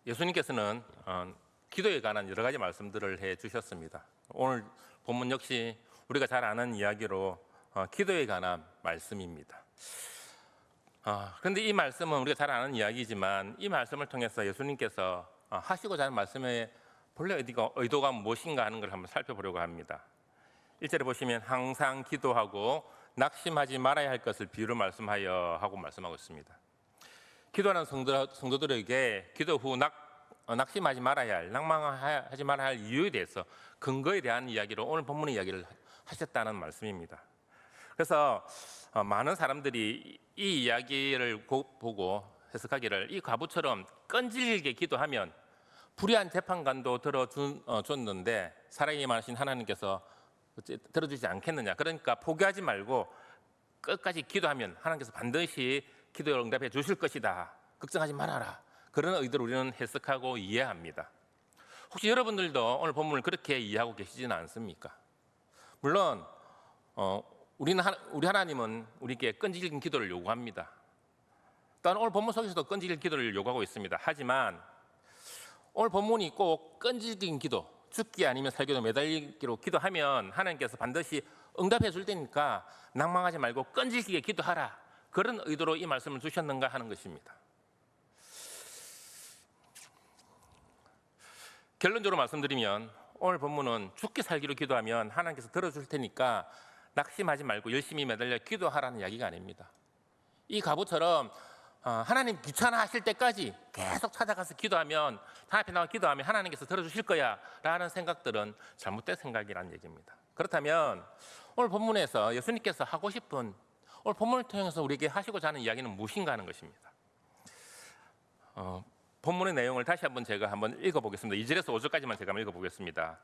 예수님께서는 기도에 관한 여러 가지 말씀들을 해 주셨습니다. 오늘 본문 역시 우리가 잘 아는 이야기로 기도에 관한 말씀입니다. 그런데 이 말씀은 우리가 잘 아는 이야기지만 이 말씀을 통해서 예수님께서 하시고자 하는 말씀의 본래 의도가 무엇인가 하는 걸 한번 살펴보려고 합니다. 1절에 보시면 항상 기도하고 낙심하지 말아야 할 것을 비유로 말씀하여 하고 말씀하고 있습니다. 기도하는 성도들에게 기도 후 낙심하지 말아야 할, 낭망하지 말아야 할 이유에 대해서 근거에 대한 이야기로 오늘 본문의 이야기를 하셨다는 말씀입니다. 그래서 많은 사람들이 이 이야기를 보고 해석하기를 이 과부처럼 끈질기게 기도하면 불의한 재판관도 들어줬는데 살아계신 많으신 하나님께서 들어주지 않겠느냐. 그러니까 포기하지 말고 끝까지 기도하면 하나님께서 반드시 기도를 응답해 주실 것이다. 걱정하지 말아라. 그런 의도로 우리는 해석하고 이해합니다. 혹시 여러분들도 오늘 본문을 그렇게 이해하고 계시지는 않습니까? 물론 우리 하나님은 우리에게 끈질긴 기도를 요구합니다. 또한 오늘 본문 속에서도 끈질긴 기도를 요구하고 있습니다. 하지만 오늘 본문이 꼭 끈질긴 기도, 죽기 아니면 살기로 매달리기로 기도하면 하나님께서 반드시 응답해 줄 테니까 낭망하지 말고 끈질기게 기도하라. 그런 의도로 이 말씀을 주셨는가 하는 것입니다. 결론적으로 말씀드리면 오늘 본문은 죽기 살기로 기도하면 하나님께서 들어줄 테니까 낙심하지 말고 열심히 매달려 기도하라는 이야기가 아닙니다. 이 과부처럼 하나님 귀찮아하실 때까지 계속 찾아가서 기도하면 하나님 앞에 나와 기도하면 하나님께서 들어주실 거야 라는 생각들은 잘못된 생각이라는 얘기입니다. 그렇다면 오늘 본문에서 예수님께서 하고 싶은 오늘 본문을 통해서 우리에게 하시고자 하는 이야기는 무엇인가 하는 것입니다. 본문의 내용을 다시 제가 한번 읽어보겠습니다. 2절에서 5절까지만 제가 한번 읽어보겠습니다.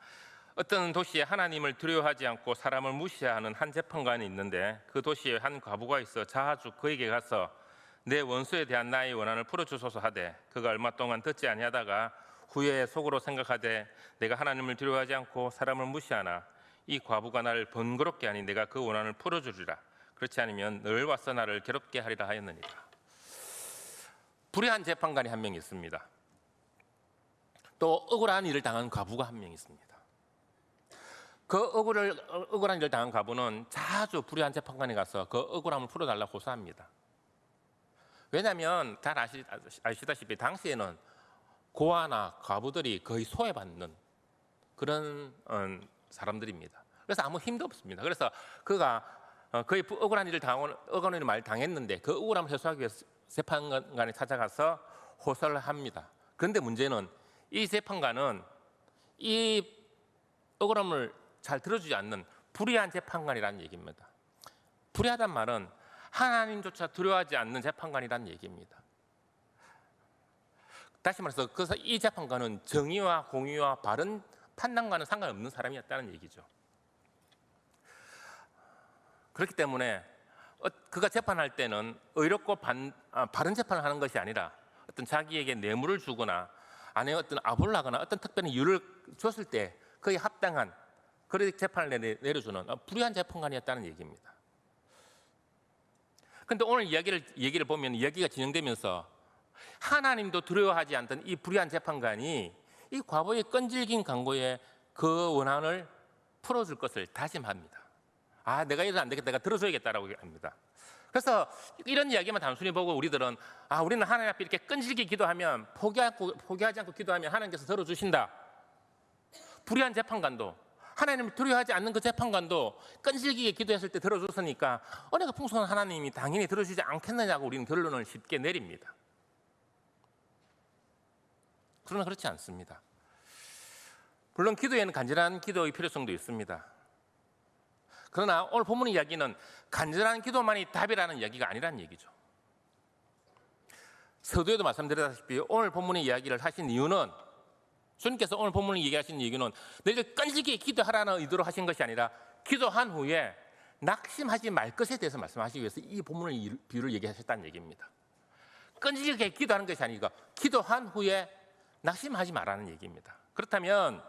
어떤 도시에 하나님을 두려워하지 않고 사람을 무시하는 한 재판관이 있는데 그 도시에 한 과부가 있어 자주 그에게 가서 내 원수에 대한 나의 원한을 풀어주소서 하되 그가 얼마 동안 듣지 아니하다가 후에 속으로 생각하되 내가 하나님을 두려워하지 않고 사람을 무시하나 이 과부가 나를 번거롭게 하니 내가 그 원한을 풀어주리라. 그렇지 않으면 늘 와서 나를 괴롭게 하리라 하였느니라. 불의한 재판관이 한 명 있습니다. 또 억울한 일을 당한 과부가 한 명 있습니다. 그 억울한 일을 당한 과부는 자주 불의한 재판관에 가서 그 억울함을 풀어달라고 호소합니다. 왜냐하면 잘 아시다시피 당시에는 고아나 과부들이 거의 소외받는 그런 사람들입니다. 그래서 아무 힘도 없습니다. 그래서 그가 거의 억울한 일을 당했는데 그 억울함을 해소하기 위해서 재판관에 찾아가서 호소를 합니다. 그런데 문제는 이 재판관은 이 억울함을 잘 들어주지 않는 불의한 재판관이라는 얘기입니다. 불의하단 말은 하나님조차 두려워하지 않는 재판관이라는 얘기입니다. 다시 말해서 그래서 이 재판관은 정의와 공의와 바른 판단과는 상관없는 사람이었다는 얘기죠. 그렇기 때문에 그가 재판할 때는 의롭고 바른 재판을 하는 것이 아니라 어떤 자기에게 뇌물을 주거나 아니면 어떤 압을 하거나 어떤 특별한 이유를 줬을 때 그에 합당한 그런 재판을 내려주는 불의한 재판관이었다는 얘기입니다. 그런데 오늘 얘기를 보면 이야기가 진행되면서 하나님도 두려워하지 않던 이 불의한 재판관이 이 과부의 끈질긴 강고에 그 원한을 풀어줄 것을 다짐합니다. 내가 이러면 안 되겠다. 내가 들어줘야겠다라고 합니다. 그래서 이런 이야기만 단순히 보고 우리들은 우리는 하나님 앞에 이렇게 끈질기게 기도하면 포기하지 않고 기도하면 하나님께서 들어주신다. 불의한 재판관도 하나님을 두려워하지 않는 그 재판관도 끈질기게 기도했을 때 들어줬으니까 은혜가 풍성한 하나님이 당연히 들어주지 않겠느냐고 우리는 결론을 쉽게 내립니다. 그러나 그렇지 않습니다. 물론 기도에는 간절한 기도의 필요성도 있습니다. 그러나 오늘 본문 이야기는 간절한 기도만이 답이라는 이야기가 아니라는 얘기죠. 서두에도 말씀드렸다시피 오늘 본문의 이야기를 하신 이유는 주님께서 오늘 본문을 얘기하신 이유는 너희들 끈질기게 기도하라는 의도로 하신 것이 아니라 기도한 후에 낙심하지 말 것에 대해서 말씀하시기 위해서 이 본문의 비유를 얘기하셨다는 얘기입니다. 끈질기게 기도하는 것이 아니고 기도한 후에 낙심하지 말라는 얘기입니다. 그렇다면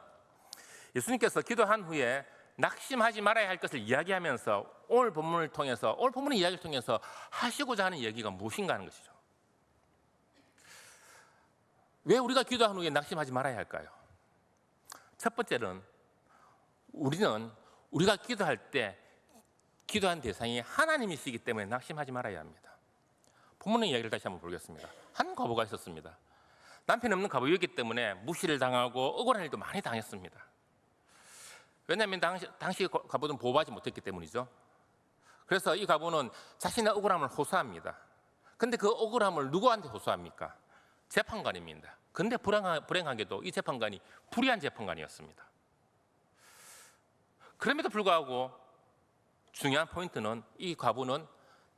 예수님께서 기도한 후에 낙심하지 말아야 할 것을 이야기하면서 오늘 본문의 이야기를 통해서 하시고자 하는 얘기가 무엇인가 하는 것이죠. 왜 우리가 기도한 후에 낙심하지 말아야 할까요? 첫 번째는 우리가 기도할 때 기도한 대상이 하나님이시기 때문에 낙심하지 말아야 합니다. 본문의 이야기를 다시 한번 보겠습니다. 한 과부가 있었습니다. 남편 없는 과부였기 때문에 무시를 당하고 억울한 일도 많이 당했습니다. 왜냐하면 당시 과부는 보호하지 못했기 때문이죠. 그래서 이 과부는 자신의 억울함을 호소합니다. 근데 그 억울함을 누구한테 호소합니까? 재판관입니다. 근데 불행하게도 이 재판관이 불의한 재판관이었습니다. 그럼에도 불구하고 중요한 포인트는 이 과부는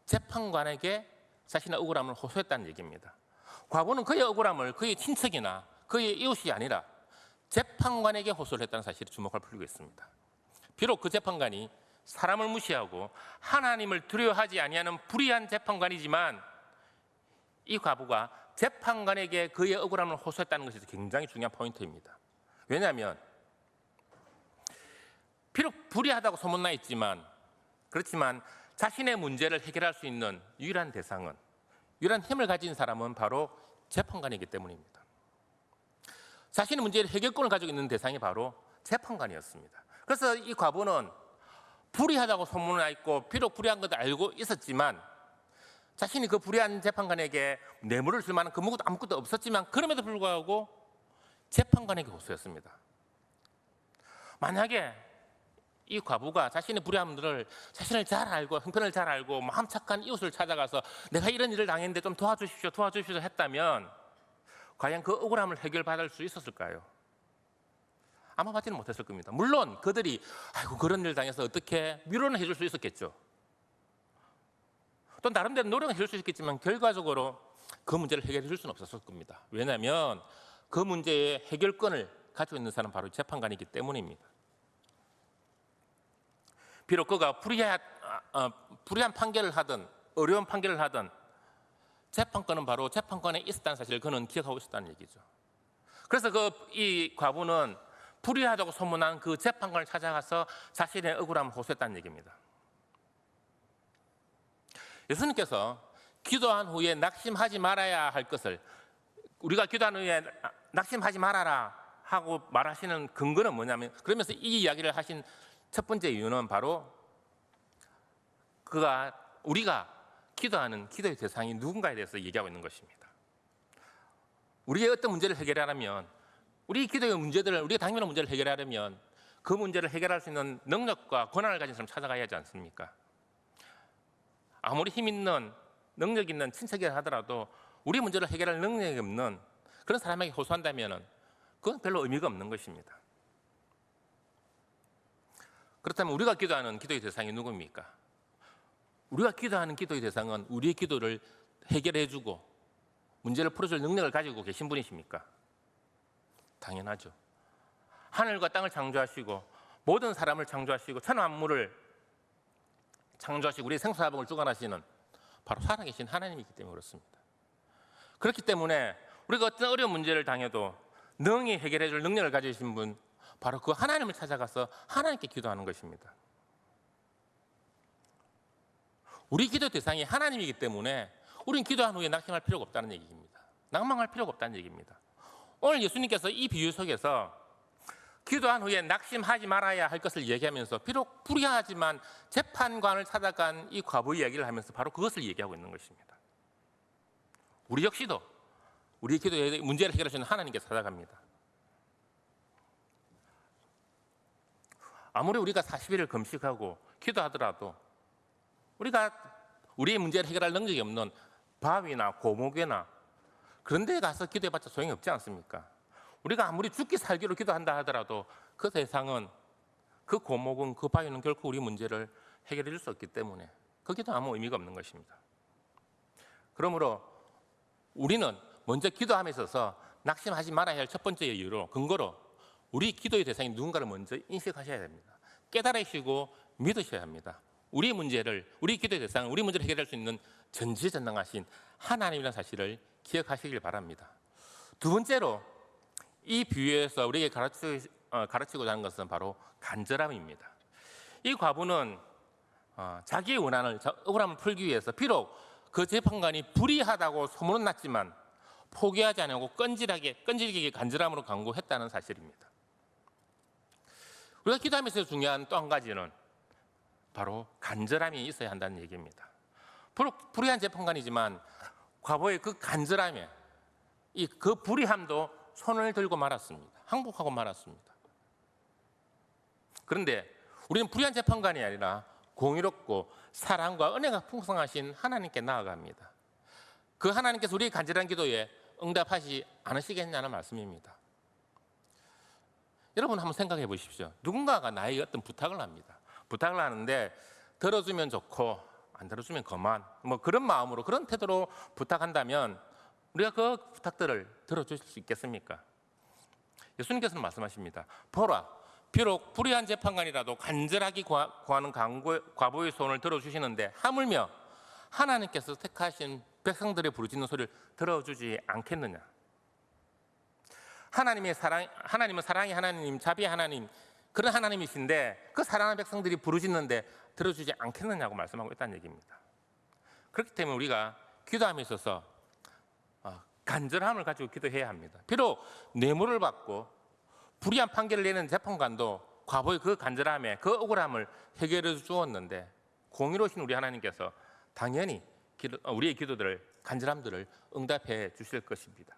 재판관에게 자신의 억울함을 호소했다는 얘기입니다. 과부는 그의 억울함을 그의 친척이나 그의 이웃이 아니라 재판관에게 호소를 했다는 사실에 주목할 필요가 있습니다. 비록 그 재판관이 사람을 무시하고 하나님을 두려워하지 아니하는 불의한 재판관이지만 이 과부가 재판관에게 그의 억울함을 호소했다는 것이 굉장히 중요한 포인트입니다. 왜냐하면 비록 불의하다고 소문나 있지만 그렇지만 자신의 문제를 해결할 수 있는 유일한 대상은, 유일한 힘을 가진 사람은 바로 재판관이기 때문입니다. 자신의 문제의 해결권을 가지고 있는 대상이 바로 재판관이었습니다. 그래서 이 과부는 불의하다고 소문나 있고 비록 불의한 것도 알고 있었지만 자신이 그 불의한 재판관에게 뇌물을 줄 만한 근거도 아무것도 없었지만 그럼에도 불구하고 재판관에게 호소했습니다. 만약에 이 과부가 자신의 불의함들을 자신을 잘 알고 형편을 잘 알고 마음 착한 이웃을 찾아가서 내가 이런 일을 당했는데 좀 도와주십시오 했다면 과연 그 억울함을 해결받을 수 있었을까요? 아마 받지는 못했을 겁니다. 물론 그들이 아이고 그런 일 당해서 어떻게 위로는 해줄 수 있었겠죠. 또 나름대로 노력은 해줄 수 있겠지만 결과적으로 그 문제를 해결해 줄 수는 없었을 겁니다. 왜냐하면 그 문제의 해결권을 가지고 있는 사람은 바로 재판관이기 때문입니다. 비록 그가 불의한 판결을 하든 어려운 판결을 하든 재판권은 바로 재판관에 있었다는 사실을 그는 기억하고 있었다는 얘기죠. 그래서 이 과부는 불의하다고 소문난 그 재판관을 찾아가서 자신의 억울함을 호소했다는 얘기입니다. 예수님께서 기도한 후에 낙심하지 말아야 할 것을, 우리가 기도한 후에 낙심하지 말아라 하고 말하시는 근거는 뭐냐면, 그러면서 이 이야기를 하신 첫 번째 이유는 바로 우리가 기도하는 기도의 대상이 누군가에 대해서 얘기하고 있는 것입니다. 우리의 어떤 문제를 해결하려면, 우리 기도의 문제들을, 우리가 당면한 문제를 해결하려면 그 문제를 해결할 수 있는 능력과 권한을 가진 사람 찾아가야 하지 않습니까? 아무리 힘 있는 능력 있는 친척이라 하더라도 우리 문제를 해결할 능력이 없는 그런 사람에게 호소한다면 그건 별로 의미가 없는 것입니다. 그렇다면 우리가 기도하는 기도의 대상이 누구입니까? 우리가 기도하는 기도의 대상은 우리의 기도를 해결해주고 문제를 풀어줄 능력을 가지고 계신 분이십니까? 당연하죠. 하늘과 땅을 창조하시고 모든 사람을 창조하시고 천하만물을 창조하시고 우리의 생사화복을 주관하시는 바로 살아계신 하나님이기 때문에 그렇습니다. 그렇기 때문에 우리가 어떤 어려운 문제를 당해도 능히 해결해줄 능력을 가지신 분, 바로 그 하나님을 찾아가서 하나님께 기도하는 것입니다. 우리 기도 대상이 하나님이기 때문에 우리는 기도한 후에 낙심할 필요가 없다는 얘기입니다. 낭망할 필요가 없다는 얘기입니다. 오늘 예수님께서 이 비유 속에서 기도한 후에 낙심하지 말아야 할 것을 얘기하면서 비록 불의하지만 재판관을 찾아간 이 과부 이야기를 하면서 바로 그것을 얘기하고 있는 것입니다. 우리 역시도 우리 기도의 문제를 해결하시는 하나님께 찾아갑니다. 아무리 우리가 40일을 금식하고 기도하더라도 우리가 우리의 문제를 해결할 능력이 없는 바위나 고목이나 그런 데 가서 기도해봤자 소용이 없지 않습니까? 우리가 아무리 죽기 살기로 기도한다 하더라도 그 대상은, 그 고목은, 그 바위는 결코 우리 문제를 해결해 줄 수 없기 때문에 그 기도는 아무 의미가 없는 것입니다. 그러므로 우리는 먼저 기도함에 있어서 낙심하지 말아야 할 첫 번째 이유로, 근거로 우리 기도의 대상이 누군가를 먼저 인식하셔야 됩니다. 깨달으시고 믿으셔야 합니다. 우리 문제를, 우리 기도의 대상, 우리 문제를 해결할 수 있는 전지전능하신 하나님이라는 사실을 기억하시길 바랍니다. 두 번째로 이 비유에서 우리에게 가르치고자 하는 것은 바로 간절함입니다. 이 과부는 자기의 억울함을 풀기 위해서 비록 그 재판관이 불의하다고 소문은 났지만 포기하지 않고 끈질기게 간절함으로 간구했다는 사실입니다. 우리가 기도하면서 중요한 또 한 가지는 바로 간절함이 있어야 한다는 얘기입니다. 불의한 재판관이지만 과거의 그 간절함에 그 불의함도 손을 들고 말았습니다. 항복하고 말았습니다. 그런데 우리는 불의한 재판관이 아니라 공의롭고 사랑과 은혜가 풍성하신 하나님께 나아갑니다. 그 하나님께서 우리의 간절한 기도에 응답하지 않으시겠냐는 말씀입니다. 여러분 한번 생각해 보십시오. 누군가가 나에게 어떤 부탁을 합니다. 부탁을 하는데 들어주면 좋고 안 들어주면 그만, 그런 마음으로 그런 태도로 부탁한다면 우리가 그 부탁들을 들어주실 수 있겠습니까? 예수님께서는 말씀하십니다. 보라, 비록 불의한 재판관이라도 간절하게 구하는 과부의 소원을 들어주시는데 하물며 하나님께서 택하신 백성들의 부르짖는 소리를 들어주지 않겠느냐? 하나님은 사랑의 하나님, 자비의 하나님, 그런 하나님이신데 그 사랑하는 백성들이 부르짖는데 들어주지 않겠느냐고 말씀하고 있다는 얘기입니다. 그렇기 때문에 우리가 기도함에 있어서 간절함을 가지고 기도해야 합니다. 비록 뇌물을 받고 불의한 판결을 내는 재판관도 과거의 그 간절함에 그 억울함을 해결해 주었는데 공의로우신 우리 하나님께서 당연히 우리의 기도들을, 간절함들을 응답해 주실 것입니다.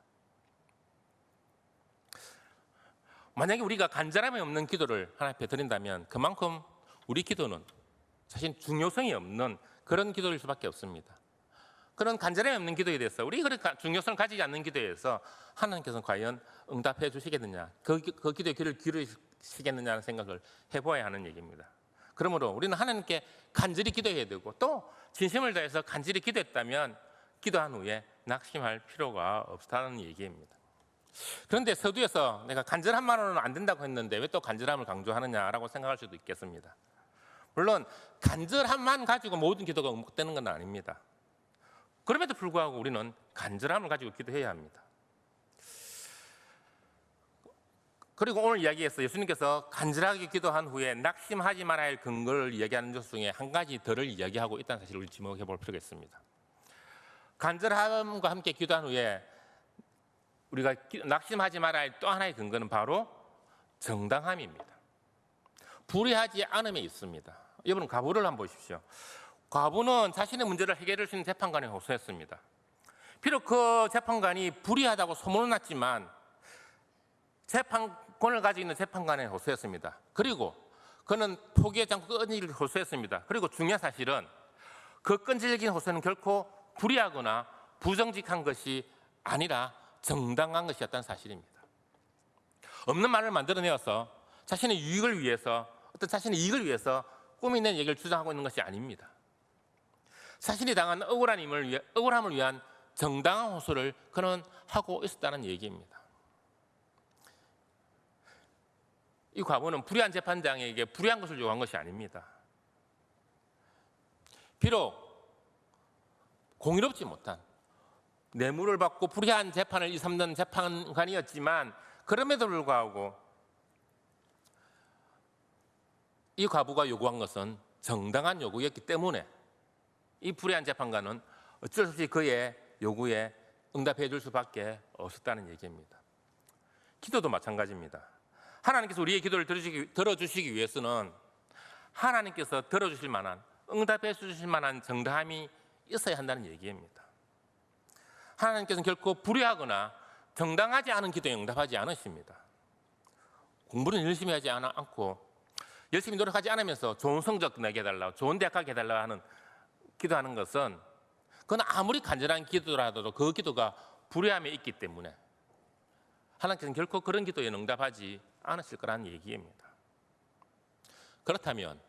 만약에 우리가 간절함이 없는 기도를 하나님 앞에 드린다면 그만큼 우리 기도는 사실 중요성이 없는 그런 기도일 수밖에 없습니다. 그런 간절함이 없는 기도에 대해서 우리 그런 중요성을 가지지 않는 기도에 대해서 하나님께서는 과연 응답해 주시겠느냐, 그 기도에 귀를 기울이시겠느냐는 생각을 해봐야 하는 얘기입니다. 그러므로 우리는 하나님께 간절히 기도해야 되고 또 진심을 다해서 간절히 기도했다면 기도한 후에 낙심할 필요가 없다는 얘기입니다. 그런데 서두에서 내가 간절함만으로는 안 된다고 했는데 왜 또 간절함을 강조하느냐라고 생각할 수도 있겠습니다. 물론 간절함만 가지고 모든 기도가 응답되는 건 아닙니다. 그럼에도 불구하고 우리는 간절함을 가지고 기도해야 합니다. 그리고 오늘 이야기에서 예수님께서 간절하게 기도한 후에 낙심하지 말아야 할 근거를 이야기하는 것 중에 한 가지 더를 이야기하고 있다는 사실을 우리 지목해 볼 필요가 있습니다. 간절함과 함께 기도한 후에 우리가 낙심하지 말아야 할 또 하나의 근거는 바로 정당함입니다. 불의하지 않음에 있습니다. 여러분 과부를 한번 보십시오. 과부는 자신의 문제를 해결할 수 있는 재판관에 호소했습니다. 비록 그 재판관이 불의하다고 소문은 났지만 재판권을 가지고 있는 재판관에 호소했습니다. 그리고 그는 포기하지 않고 끈질기게 호소했습니다. 그리고 중요한 사실은 그 끈질긴 호소는 결코 불의하거나 부정직한 것이 아니라 정당한 것이었다는 사실입니다. 없는 말을 만들어내어서 자신의 유익을 위해서, 어떤 자신의 이익을 위해서 꾸미는 얘기를 주장하고 있는 것이 아닙니다. 자신이 당한 억울함을 위한 정당한 호소를 그는 하고 있었다는 얘기입니다. 이 과부는 불의한 재판장에게 불의한 것을 요구한 것이 아닙니다. 비록 공의롭지 못한 뇌물을 받고 불의한 재판을 이삼는 재판관이었지만 그럼에도 불구하고 이 과부가 요구한 것은 정당한 요구였기 때문에 이 불의한 재판관은 어쩔 수 없이 그의 요구에 응답해 줄 수밖에 없었다는 얘기입니다. 기도도 마찬가지입니다. 하나님께서 우리의 기도를 들어주시기 위해서는 하나님께서 들어주실 만한, 응답해 주실 만한 정당함이 있어야 한다는 얘기입니다. 하나님께서는 결코 불의하거나 정당하지 않은 기도에 응답하지 않으십니다. 공부는 열심히 하지 않고 열심히 노력하지 않으면서 좋은 성적 내게 해달라고, 좋은 대학 가게 해달라고 하는 기도하는 것은 그건 아무리 간절한 기도라도 그 기도가 불의함에 있기 때문에 하나님께서는 결코 그런 기도에 응답하지 않으실 거라는 얘기입니다. 그렇다면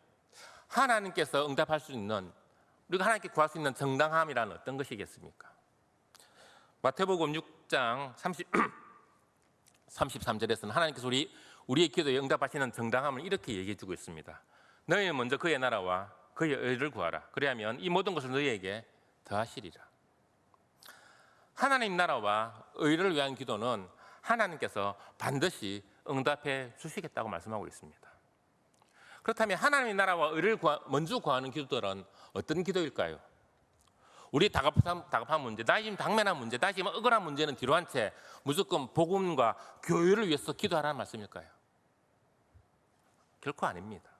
하나님께서 응답할 수 있는, 우리가 하나님께 구할 수 있는 정당함이란 어떤 것이겠습니까? 마태복음 6장 33절에서는 하나님께서 우리의 기도에 응답하시는 정당함을 이렇게 얘기해 주고 있습니다. 너희는 먼저 그의 나라와 그의 의를 구하라. 그리하면 이 모든 것을 너희에게 더하시리라. 하나님 나라와 의를 위한 기도는 하나님께서 반드시 응답해 주시겠다고 말씀하고 있습니다. 그렇다면 하나님의 나라와 의를 먼저 구하는 기도들은 어떤 기도일까요? 우리 다급한 문제, 나 지금 당면한 문제, 나 지금 억울한 문제는 뒤로 한 채 무조건 복음과 교회를 위해서 기도하라는 말씀일까요? 결코 아닙니다.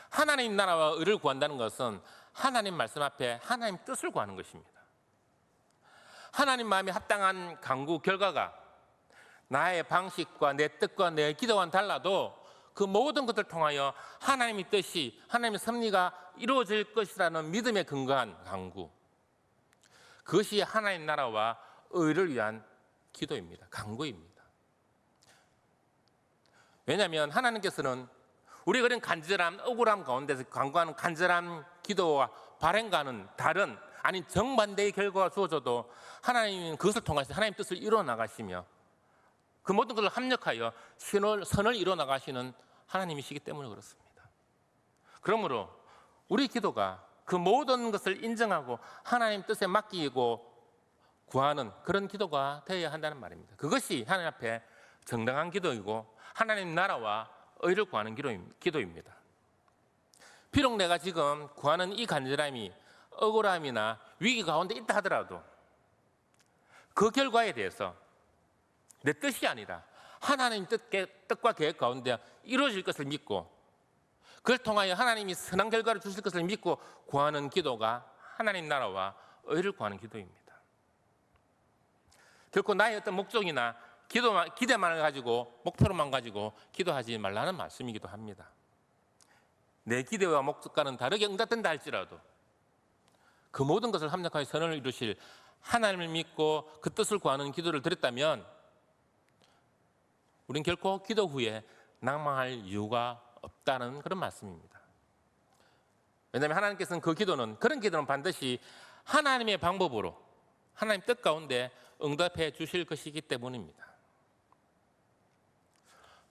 하나님 나라와 의를 구한다는 것은 하나님 말씀 앞에 하나님 뜻을 구하는 것입니다. 하나님 마음에 합당한 간구 결과가 나의 방식과 내 뜻과 내 기도와는 달라도 그 모든 것을 통하여 하나님의 뜻이, 하나님의 섭리가 이루어질 것이라는 믿음에 근거한 간구, 그것이 하나님 나라와 의를 위한 기도입니다. 간구입니다. 왜냐하면 하나님께서는 우리가 그런 간절함, 억울함 가운데서 간구하는 간절한 기도와 발행과는 다른, 아니 정반대의 결과가 주어져도 하나님은 그것을 통해서 하나님 뜻을 이루어 나가시며 그 모든 것을 합력하여 선을 이루어 나가시는 하나님이시기 때문에 그렇습니다. 그러므로 우리 기도가 그 모든 것을 인정하고 하나님 뜻에 맡기고 구하는 그런 기도가 되어야 한다는 말입니다. 그것이 하나님 앞에 정당한 기도이고 하나님 나라와 의를 구하는 기도입니다. 비록 내가 지금 구하는 이 간절함이 억울함이나 위기 가운데 있다 하더라도 그 결과에 대해서 내 뜻이 아니라 하나님 뜻과 계획 가운데 이루어질 것을 믿고 그걸 통하여 하나님이 선한 결과를 주실 것을 믿고 구하는 기도가 하나님 나라와 의를 구하는 기도입니다. 결코 나의 어떤 목적이나 기대만을 가지고 목표로만 가지고 기도하지 말라는 말씀이기도 합니다. 내 기대와 목적과는 다르게 응답된다 할지라도 그 모든 것을 합력하여 선을 이루실 하나님을 믿고 그 뜻을 구하는 기도를 드렸다면 우린 결코 기도 후에 낭망할 이유가 없다는 그런 말씀입니다. 왜냐하면 하나님께서는 그런 기도는 반드시 하나님의 방법으로 하나님 뜻 가운데 응답해 주실 것이기 때문입니다.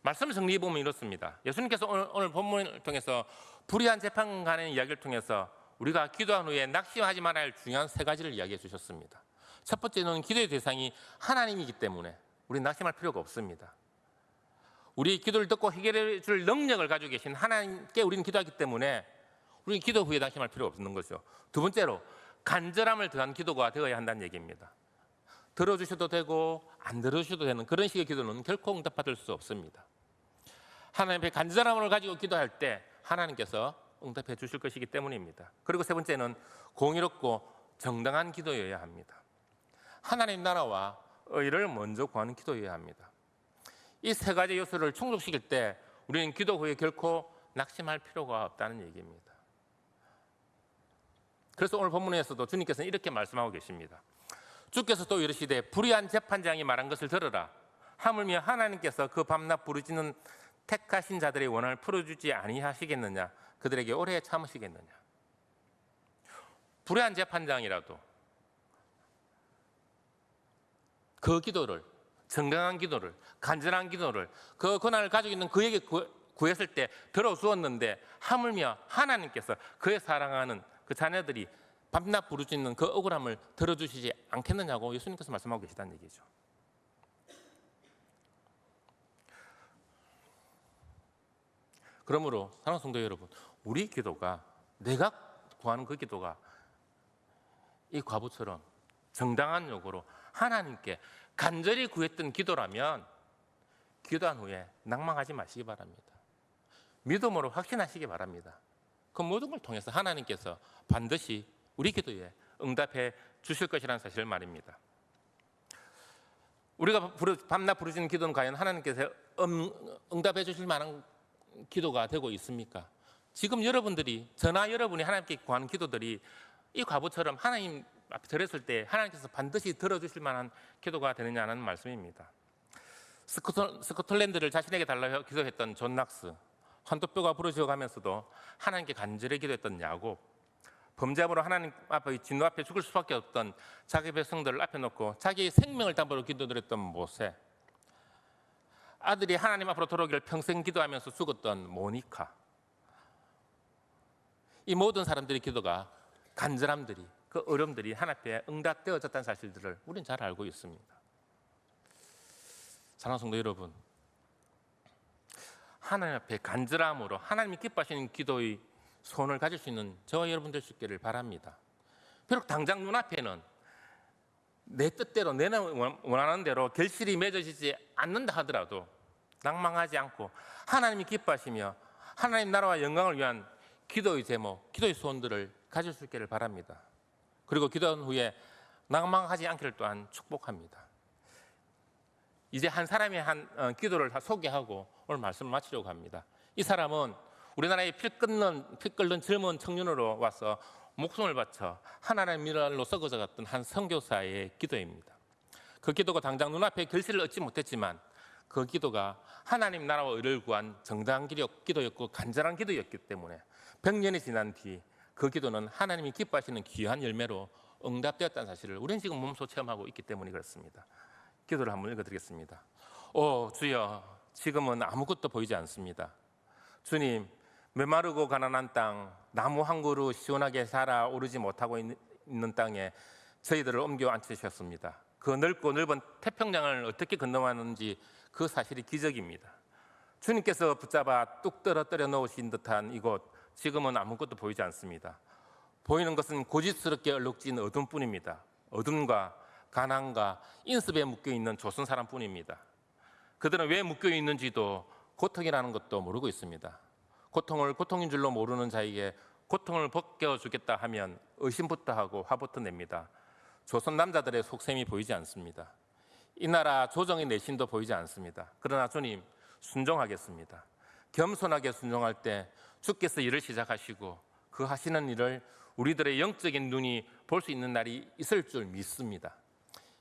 말씀을 정리해 보면 이렇습니다. 예수님께서 오늘 본문을 통해서 불의한 재판관의 이야기를 통해서 우리가 기도한 후에 낙심하지 말아야 할 중요한 세 가지를 이야기해 주셨습니다. 첫 번째는 기도의 대상이 하나님이기 때문에 우리는 낙심할 필요가 없습니다. 우리 기도를 듣고 해결해 줄 능력을 가지고 계신 하나님께 우리는 기도하기 때문에 우리는 기도 후에 낙심할 필요가 없는 거죠. 두 번째로 간절함을 더한 기도가 되어야 한다는 얘기입니다. 들어주셔도 되고 안 들어주셔도 되는 그런 식의 기도는 결코 응답받을 수 없습니다. 하나님 앞에 간절함을 가지고 기도할 때 하나님께서 응답해 주실 것이기 때문입니다. 그리고 세 번째는 공의롭고 정당한 기도여야 합니다. 하나님 나라와 의를 먼저 구하는 기도여야 합니다. 이 세 가지 요소를 충족시킬 때 우리는 기도 후에 결코 낙심할 필요가 없다는 얘기입니다. 그래서 오늘 본문에서도 주님께서는 이렇게 말씀하고 계십니다. 주께서 또 이르시되 불의한 재판장이 말한 것을 들으라. 하물며 하나님께서 그 밤낮 부르짖는 택하신 자들의 원한을 풀어주지 아니하시겠느냐. 그들에게 오래 참으시겠느냐. 불의한 재판장이라도 그 기도를, 정당한 기도를, 간절한 기도를 그 고난을 가지고 있는 그에게 구했을 때 들어주었는데 하물며 하나님께서 그의 사랑하는 그 자녀들이 밤낮 부르짖는 그 억울함을 들어주시지 않겠느냐고 예수님께서 말씀하고 계시다는 얘기죠. 그러므로 사랑하는 성도 여러분, 우리 기도가, 내가 구하는 그 기도가 이 과부처럼 정당한 요구로 하나님께 간절히 구했던 기도라면 기도한 후에 낭망하지 마시기 바랍니다. 믿음으로 확신하시기 바랍니다. 그 모든 걸 통해서 하나님께서 반드시 우리 기도에 응답해 주실 것이라는 사실을 말입니다. 우리가 밤낮 부르짖는 기도는 과연 하나님께서 응답해 주실 만한 기도가 되고 있습니까? 지금 저나 여러분이 하나님께 구하는 기도들이 이 과부처럼 하나님 앞에 드렸을 때 하나님께서 반드시 들어주실 만한 기도가 되느냐는 말씀입니다. 스코틀랜드를 자신에게 달라고 기도했던 존 낙스, 환도뼈가 부러져 가면서도 하나님께 간절히 기도했던 야곱, 범죄함으로 하나님 앞에 진노 앞에 죽을 수밖에 없던 자기 백성들을 앞에 놓고 자기의 생명을 담보로 기도드렸던 모세, 아들이 하나님 앞으로 돌아오기를 평생 기도하면서 죽었던 모니카, 이 모든 사람들의 기도가, 간절함들이, 그 어려움들이 하나님 앞에 응답되어졌다는 사실들을 우리는 잘 알고 있습니다. 사랑하는 성도 여러분, 하나님 앞에 간절함으로 하나님이 기뻐하시는 기도의 손을 가질 수 있는 저와 여러분 될 수 있기를 바랍니다. 비록 당장 눈앞에는 내 뜻대로 내가 원하는 대로 결실이 맺어지지 않는다 하더라도 낭망하지 않고 하나님이 기뻐하시며 하나님 나라와 영광을 위한 기도의 제목, 기도의 소원들을 가질 수 있기를 바랍니다. 그리고 기도한 후에 낭망하지 않기를 또한 축복합니다. 이제 한 사람의 기도를 소개하고 오늘 말씀을 마치려고 합니다. 이 사람은 우리나라의 피 끓는 젊은 청년으로 와서 목숨을 바쳐 하나님의 미랄로 썩어져 갔던 한 선교사의 기도입니다. 그 기도가 당장 눈앞에 결실을 얻지 못했지만 그 기도가 하나님 나라와 의를 구한 정당한 기도였고 간절한 기도였기 때문에 100년이 지난 뒤 그 기도는 하나님이 기뻐하시는 귀한 열매로 응답되었다는 사실을 우리는 지금 몸소 체험하고 있기 때문에 그렇습니다. 기도를 한번 읽어드리겠습니다. 오 주여, 지금은 아무것도 보이지 않습니다. 주님, 메마르고 가난한 땅, 나무 한 그루 시원하게 살아 오르지 못하고 있는 땅에 저희들을 옮겨 앉히셨습니다. 그 넓고 넓은 태평양을 어떻게 건너왔는지 그 사실이 기적입니다. 주님께서 붙잡아 뚝 떨어뜨려 놓으신 듯한 이곳, 지금은 아무것도 보이지 않습니다. 보이는 것은 고집스럽게 얼룩진 어둠뿐입니다. 어둠과 가난과 인습에 묶여있는 조선 사람뿐입니다. 그들은 왜 묶여있는지도 고통이라는 것도 모르고 있습니다. 고통을 고통인 줄로 모르는 자에게 고통을 벗겨주겠다 하면 의심부터 하고 화부터 냅니다. 조선 남자들의 속셈이 보이지 않습니다. 이 나라 조정의 내신도 보이지 않습니다. 그러나 주님, 순종하겠습니다. 겸손하게 순종할 때 주께서 일을 시작하시고 그 하시는 일을 우리들의 영적인 눈이 볼 수 있는 날이 있을 줄 믿습니다.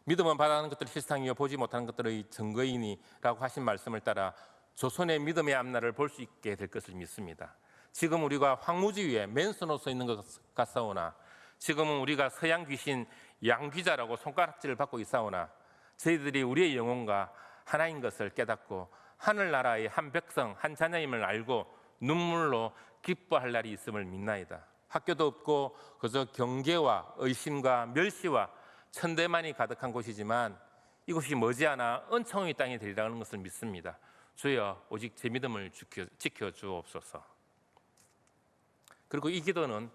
믿음은 바라는 것들을 실상이요 보지 못하는 것들의 증거이니라고 하신 말씀을 따라 조선의 믿음의 앞날을 볼 수 있게 될 것을 믿습니다. 지금 우리가 황무지 위에 맨손으로 서 있는 것 같사오나 지금은 우리가 서양 귀신 양귀자라고 손가락질을 받고 있사오나 저희들이 우리의 영혼과 하나인 것을 깨닫고 하늘나라의 한 백성, 한 자녀임을 알고 눈물로 기뻐할 날이 있음을 믿나이다. 학교도 없고 그저 경계와 의심과 멸시와 천대만이 가득한 곳이지만 이곳이 머지않아 은총의 땅이 되리라는 것을 믿습니다. 주여, 오직 제 믿음을 지켜주옵소서. 그리고 이 기도는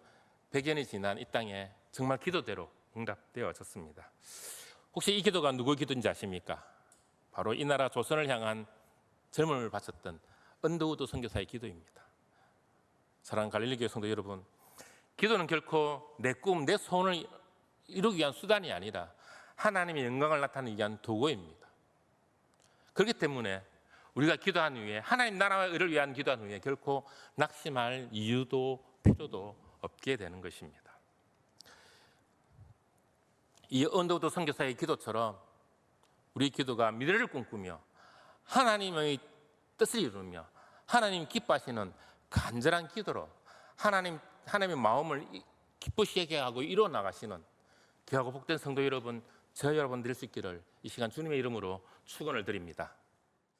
100년이 지난 이 땅에 정말 기도대로 응답되어졌습니다. 혹시 이 기도가 누구의 기도인지 아십니까? 바로 이 나라 조선을 향한 젊음을 바쳤던 언더우드 선교사의 기도입니다. 사랑하는 갈릴리교회 성도 여러분, 기도는 결코 내 꿈, 내 소원을 이루기 위한 수단이 아니라 하나님의 영광을 나타내기 위한 도구입니다. 그렇기 때문에 우리가 기도한 후에 하나님 나라와 의를 위한 기도한 후에 결코 낙심할 이유도 필요도 없게 되는 것입니다. 이 언더우드 선교사의 기도처럼 우리 기도가 미래를 꿈꾸며 하나님의 뜻을 이루며 하나님 기뻐하시는 간절한 기도로 하나님의 마음을 기쁘시게 하고 이루어 나가시는 귀하고 복된 성도 여러분, 저 여러분 될 수 있기를 이 시간 주님의 이름으로 축원을 드립니다.